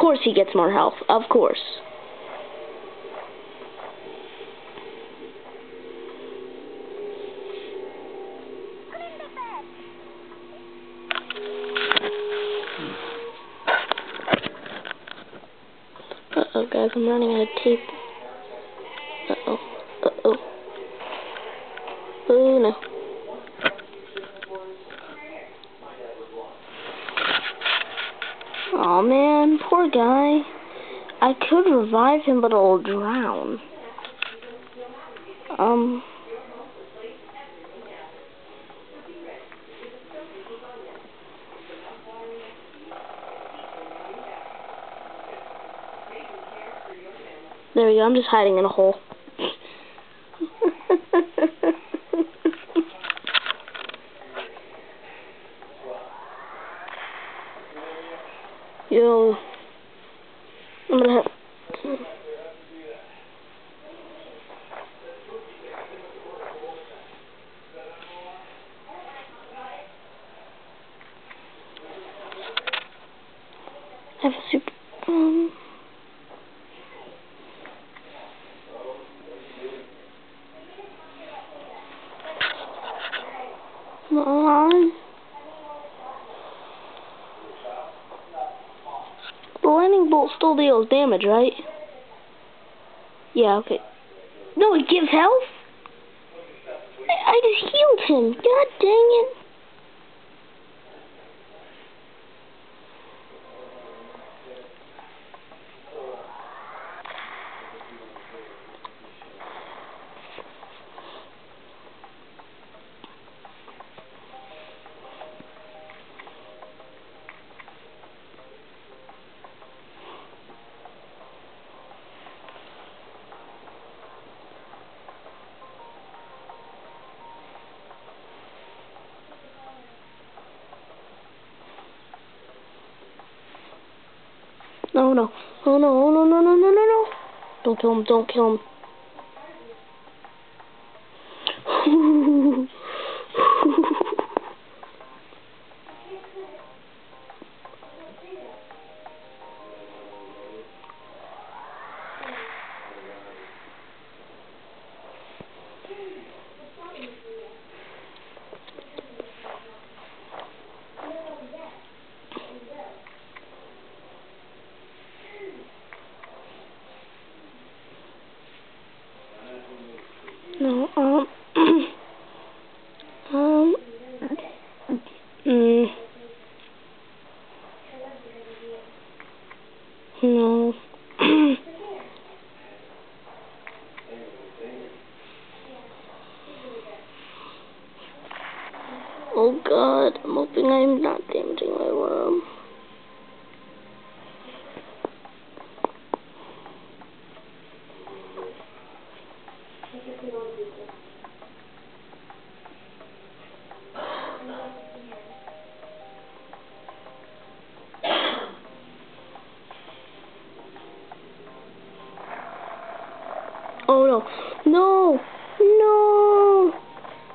course he gets more health. Of course. Uh-oh, guys, I'm running out of tape. Uh-oh. Uh-oh. Oh, no. Aw, man, poor guy. I could revive him, but I'll drown. There we go, I'm just hiding in a hole. Yo, I'm gonna have... have a super... Come on. The lightning bolt still deals damage, right? Yeah, okay. No, it gives health? I just healed him. God dang it. No, no. Oh, no, oh, no, no, no, no, no, no. Don't kill him, don't kill him. No, no. Oh God, I'm hoping I'm not damaging my worm. Oh no, no, no!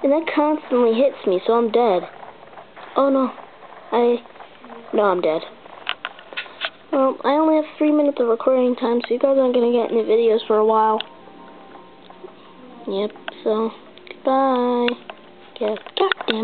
And that constantly hits me, so I'm dead. Oh no, I'm dead. Well, I only have 3 minutes of recording time, so you guys aren't gonna get any videos for a while. Yep, so, goodbye. Yeah, goddamn.